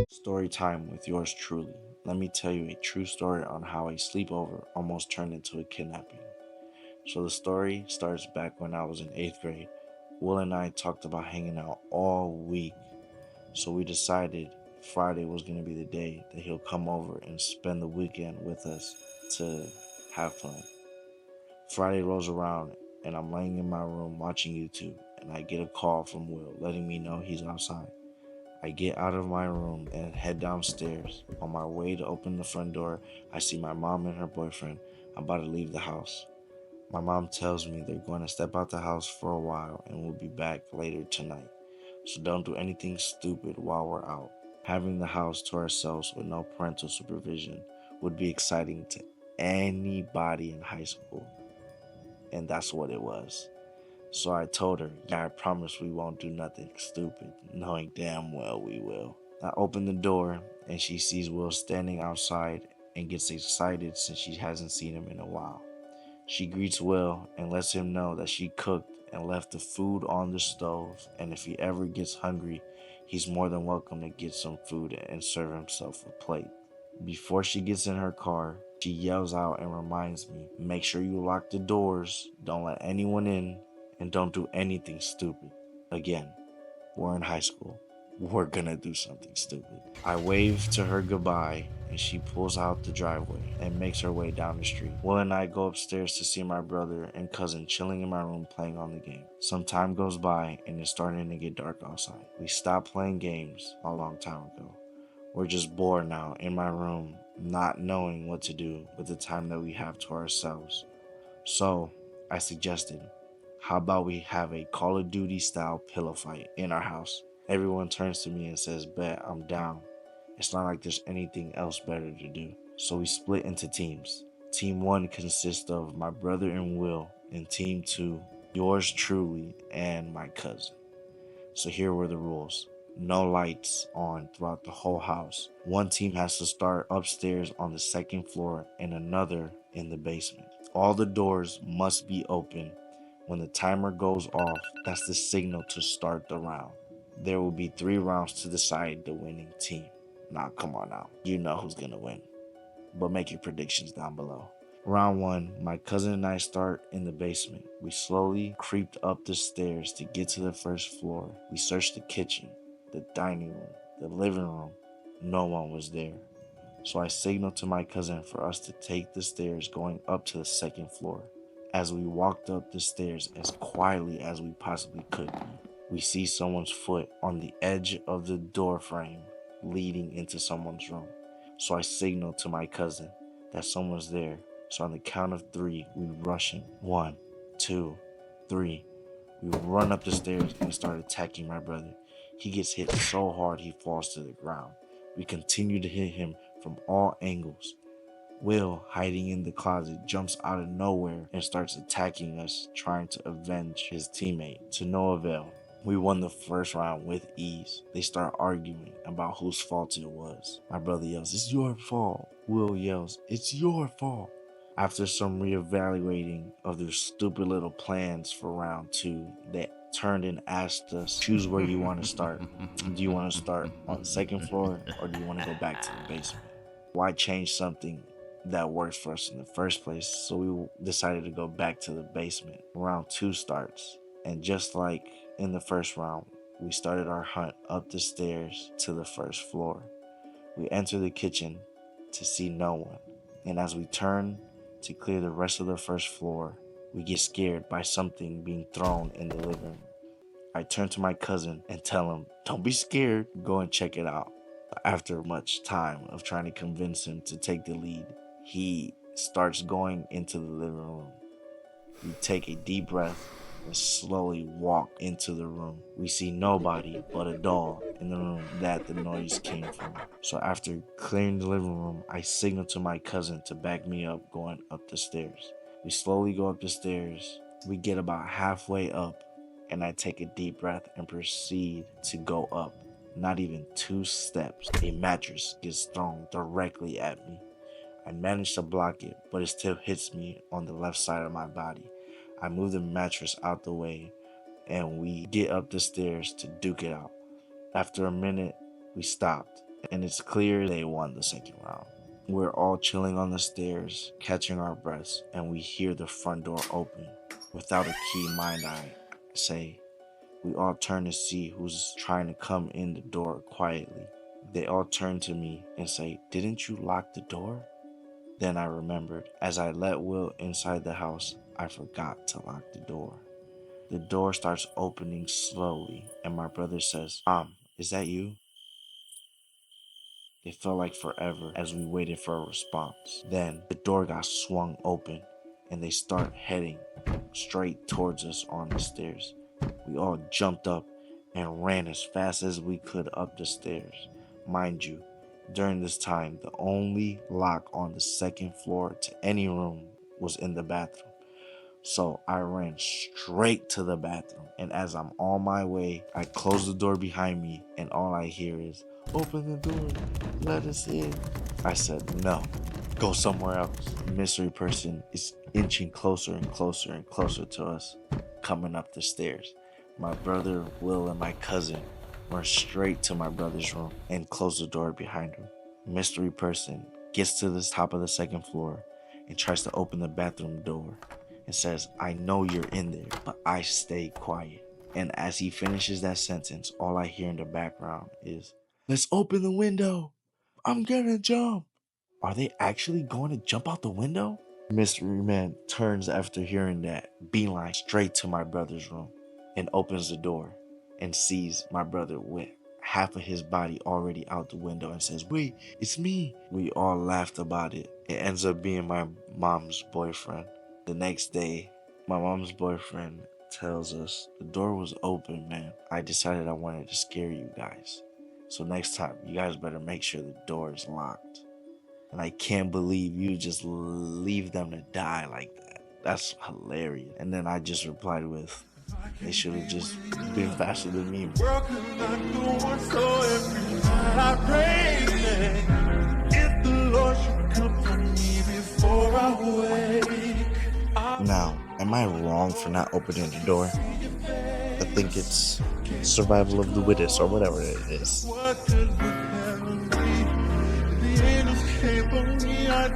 Story time with yours truly. Let me tell you a true story on how a sleepover almost turned into a kidnapping. So the story starts back when I was in 8th grade. Will and I talked about hanging out all week, so we decided Friday was going to be the day that he'll come over and spend the weekend with us to have fun. Friday rolls around and I'm laying in my room watching YouTube, and I get a call from Will letting me know he's outside. I get out of my room and head downstairs. On my way to open the front door, I see my mom and her boyfriend about to leave the house. My mom tells me they're going to step out the house for a while and will be back later tonight. So don't do anything stupid while we're out. Having the house to ourselves with no parental supervision would be exciting to anybody in high school. And that's what it was. So I told her, yeah, I promise we won't do nothing stupid, knowing damn well we will. I open the door and she sees Will standing outside and gets excited since she hasn't seen him in a while. She greets Will and lets him know that she cooked and left the food on the stove, and if he ever gets hungry, he's more than welcome to get some food and serve himself a plate. Before she gets in her car, she yells out and reminds me, make sure you lock the doors, don't let anyone in, and don't do anything stupid. Again, we're in high school. We're gonna do something stupid. I wave to her goodbye and she pulls out the driveway and makes her way down the street. Will and I go upstairs to see my brother and cousin chilling in my room playing on the game. Some time goes by and it's starting to get dark outside. We stopped playing games a long time ago. We're just bored now in my room, not knowing what to do with the time that we have to ourselves. So I suggested, how about we have a Call of Duty style pillow fight in our house? Everyone turns to me and says, bet, I'm down. It's not like there's anything else better to do. So we split into teams. Team 1 consists of my brother and Will, and Team 2, yours truly and my cousin. So here were the rules. No lights on throughout the whole house. One team has to start upstairs on the second floor and another in the basement. All the doors must be open. When the timer goes off, that's the signal to start the round. There will be 3 rounds to decide the winning team. Now, come on now. You know who's gonna win. But make your predictions down below. Round 1, my cousin and I start in the basement. We slowly creeped up the stairs to get to the first floor. We searched the kitchen, the dining room, the living room. No one was there. So I signaled to my cousin for us to take the stairs going up to the second floor. As we walked up the stairs as quietly as we possibly could, we see someone's foot on the edge of the door frame leading into someone's room. So I signaled to my cousin that someone's there. So on the count of 3, we rush him. 1, 2, 3. We run up the stairs and start attacking my brother. He gets hit so hard he falls to the ground. We continue to hit him from all angles. Will, hiding in the closet, jumps out of nowhere and starts attacking us, trying to avenge his teammate. To no avail. We won the first round with ease. They start arguing about whose fault it was. My brother yells, "It's your fault." Will yells, "It's your fault." After some reevaluating of their stupid little plans for round 2, they turned and asked us, choose where you want to start. Do you want to start on the second floor or do you want to go back to the basement? Why change something that worked for us in the first place? So we decided to go back to the basement. Round 2 starts, and just like in the first round, we started our hunt up the stairs to the first floor. We enter the kitchen to see no one, and as we turn to clear the rest of the first floor, we get scared by something being thrown in the living room. I turn to my cousin and tell him, don't be scared, go and check it out. After much time of trying to convince him to take the lead, he starts going into the living room. We take a deep breath and slowly walk into the room. We see nobody but a doll in the room that the noise came from. So after clearing the living room, I signal to my cousin to back me up going up the stairs. We slowly go up the stairs. We get about halfway up and I take a deep breath and proceed to go up. Not even 2 steps, a mattress gets thrown directly at me. I manage to block it, but it still hits me on the left side of my body. I move the mattress out the way, and we get up the stairs to duke it out. After a minute, we stopped, and it's clear they won the second round. We're all chilling on the stairs, catching our breaths, and we hear the front door open. Without a key, mind I say, we all turn to see who's trying to come in the door quietly. They all turn to me and say, "Didn't you lock the door?" Then I remembered, as I let Will inside the house, I forgot to lock the door. The door starts opening slowly, and my brother says, "Mom, is that you?" It felt like forever as we waited for a response. Then the door got swung open, and they start heading straight towards us on the stairs. We all jumped up and ran as fast as we could up the stairs. Mind you, during this time, the only lock on the second floor to any room was in the bathroom. So I ran straight to the bathroom, and as I'm on my way, I close the door behind me, and all I hear is, "Open the door, let us in." I said, "No, go somewhere else." The mystery person is inching closer and closer and closer to us, coming up the stairs. My brother, Will, and my cousin run straight to my brother's room and close the door behind him. Mystery person gets to the top of the second floor and tries to open the bathroom door and says, "I know you're in there," but I stay quiet. And as he finishes that sentence, all I hear in the background is, "Let's open the window. I'm gonna jump." Are they actually going to jump out the window? Mystery Man turns after hearing that, beeline straight to my brother's room, and opens the door and sees my brother with half of his body already out the window and says, "Wait, it's me." We all laughed about it. It ends up being my mom's boyfriend. The next day, my mom's boyfriend tells us, "The door was open, man. I decided I wanted to scare you guys. So next time, you guys better make sure the door is locked." And I can't believe you just leave them to die like that. That's hilarious. And then I just replied with, "They should have just been faster than me." World could not go on, so every night I pray if the Lord should come for me before I wake. Now, am I wrong for not opening the door? I think it's survival of the fittest or whatever it is. What could the angels came for me, I